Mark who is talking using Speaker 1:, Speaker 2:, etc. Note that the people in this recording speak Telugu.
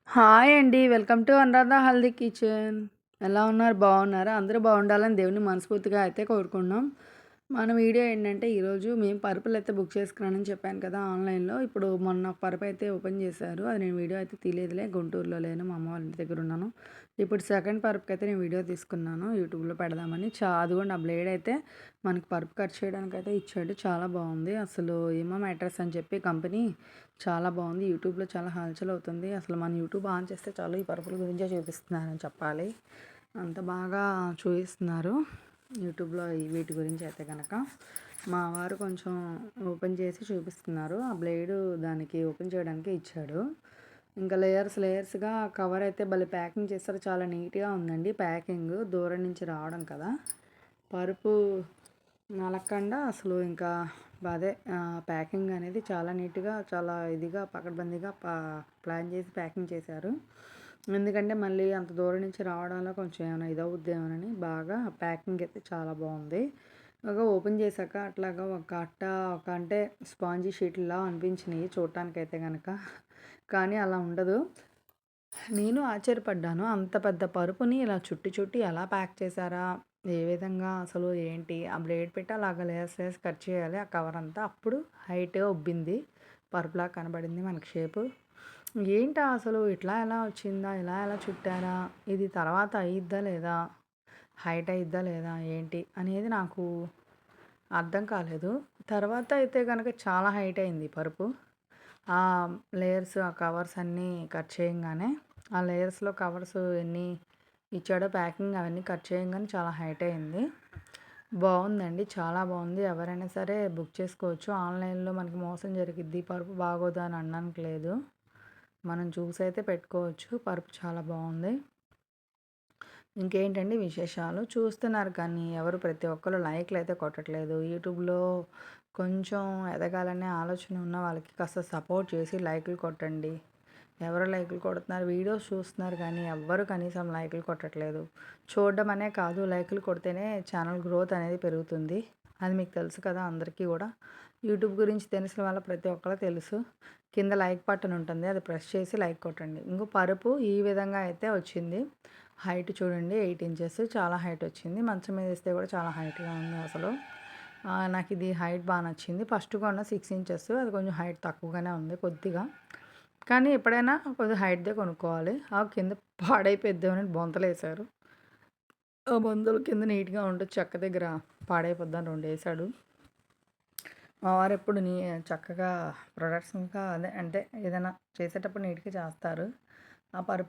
Speaker 1: హాయ్ అండి. Welcome to Anuradha healthy kitchen. ఎలా ఉన్నారు? బాగున్నారా? అందరూ బాగుండాలని దేవుడిని మనస్ఫూర్తిగా అయితే కోరుకుంటున్నాం. మన వీడియో ఏంటంటే ఈరోజు మేము పరుపులైతే బుక్ చేసుకున్నానని చెప్పాను కదా ఆన్‌లైన్‌లో. ఇప్పుడు మొన్న ఒక పరుపైతే ఓపెన్ చేశారు. అది నేను వీడియో అయితే తీయలేదులే. గుంటూరులో లేను. మా అమ్మ వాళ్ళ ఇంటి దగ్గర ఉన్నాను. ఇప్పుడు సెకండ్ పరుపుకైతే నేను వీడియో తీసుకున్నాను. యూట్యూబ్‌లో పెడదామని. అదిగోండి ఆ బ్లేడ్ అయితే మనకి పరుపు కట్ చేయడానికైతే ఇచ్చాడు. చాలా బాగుంది. అసలు ఏమో మ్యాట్రెస్ అని చెప్పి కంపెనీ చాలా బాగుంది. యూట్యూబ్‌లో చాలా హల్చల్ అవుతుంది. అసలు మన యూట్యూబ్ ఆన్ చేస్తే చాలు ఈ పరుపుల గురించే చూపిస్తున్నారని చెప్పాలి. అంత బాగా చూపిస్తున్నారు యూట్యూబ్‌లో వీటి గురించి అయితే గనక. మా వారు కొంచెం ఓపెన్ చేసి చూపిస్తున్నారు. ఆ బ్లేడు దానికి ఓపెన్ చేయడానికి ఇచ్చాడు. ఇంకా లేయర్స్‌గా కవర్ అయితే భలే ప్యాకింగ్ చేశారు. చాలా నీట్‌గా ఉందండి ప్యాకింగ్. దూరం నుంచి రావడం కదా! పరుపు నలగకుండా అసలు ఇంకా అదే ప్యాకింగ్ అనేది చాలా నీట్‌గా, చాలా ఇదిగా పకడ్బందీగా ప్లాన్ చేసి ప్యాకింగ్ చేశారు. ఎందుకంటే మళ్ళీ అంత దూరం నుంచి రావడంలో కొంచెం ఏమైనా ఇదవుద్దేమోనని బాగా ప్యాకింగ్ అయితే చాలా బాగుంది. ఓపెన్ చేశాక అట్లాగా ఒక అట్ట అంటే స్పాంజీ షీట్‌లా అనిపించినాయి చూడటానికైతే గనక. కానీ అలా ఉండదు. నేను ఆశ్చర్యపడ్డాను. అంత పెద్ద పరుపుని ఇలా చుట్టి ఎలా ప్యాక్ చేశారా? ఏ విధంగా అసలు ఏంటి? ఆ బ్లేడ్ పెట్టి అలాగా లేయర్స్ కట్ చేయాలి ఆ కవర్ అంతా. అప్పుడు హైట్‌గా ఉబ్బింది. పరుపులాగా కనబడింది మనకి షేపు. ఏంటా అసలు ఇట్లా ఎలా వచ్చిందా? ఇలా ఎలా చుట్టారా? ఇది తర్వాత అయ్యిద్దా లేదా? హైట్ అయ్యిద్దా లేదా? ఏంటి? అనేది నాకు అర్థం కాలేదు. తర్వాత అయితే గనక చాలా హైట్ అయింది పరుపు. ఆ లేయర్స్, ఆ కవర్స్ అన్నీ కట్ చేయంగానే, ఆ లేయర్స్‌లో కవర్స్ ఎన్ని ఇచ్చాడో ప్యాకింగ్ అవన్నీ కట్ చేయంగానే చాలా హైట్ అయింది. బావుందండి. చాలా బావుంది. ఎవరైనా సరే బుక్ చేసుకోవచ్చు. ఆన్‌లైన్‌లో మనకి మోసం జరిగిద్ది. పరుపు బాగోదు అని అనడానికి లేదు. మనం చూసైతే పెట్టుకోవచ్చు. పరుపు చాలా బావుంది. ఇంకేంటండి విశేషాలు? చూస్తున్నారు కానీ ఎవరు ప్రతి ఒక్కళ్ళు లైక్‌లయితే కొట్టట్లేదు. యూట్యూబ్‌లో కొంచెం ఎదగాలనే ఆలోచన ఉన్న వాళ్ళకి కాస్త సపోర్ట్ చేసి లైకులు కొట్టండి. ఎవరు లైకులు కొడుతున్నారు? వీడియోస్ చూస్తున్నారు కానీ ఎవ్వరు కనీసం లైకులు కొట్టట్లేదు. చూడడం అనే కాదు, లైకులు కొడితేనే ఛానల్ గ్రోత్ అనేది పెరుగుతుంది. అది మీకు తెలుసు కదా అందరికీ కూడా. యూట్యూబ్ గురించి తెలిసిన వాళ్ళ ప్రతి ఒక్కళ్ళకి తెలుసు. కింద లైక్ బటన్ ఉంటుంది. అది ప్రెస్ చేసి లైక్ కొట్టండి. ఇంకో పరుపు ఈ విధంగా అయితే వచ్చింది. హైట్ చూడండి 8 ఇంచెస్ చాలా హైట్ వచ్చింది. మంచం మీద వేస్తే కూడా చాలా హైట్‌గా ఉంది అసలు. నాకు ఇది హైట్ బాగా నచ్చింది. ఫస్ట్ కొన్న 6 ఇంచెస్ అది కొంచెం హైట్ తక్కువగానే ఉంది కొద్దిగా. కానీ ఎప్పుడైనా కొద్దిగా హైట్‌దే కొనుక్కోవాలి. కింద పాడైపోద్దేమోనని బొంతలేశారు. ఆ బొంతలు కింద నీట్‌గా ఉంటే చెక్క దగ్గర పాడైపోద్దని 2 ఏశాడు. మా వారు ఎప్పుడు చక్కగా ప్రొడక్ట్స్ ఇంకా అదే అంటే ఏదైనా చేసేటప్పుడు నీట్‌గా చేస్తారు. ఆ పరుపు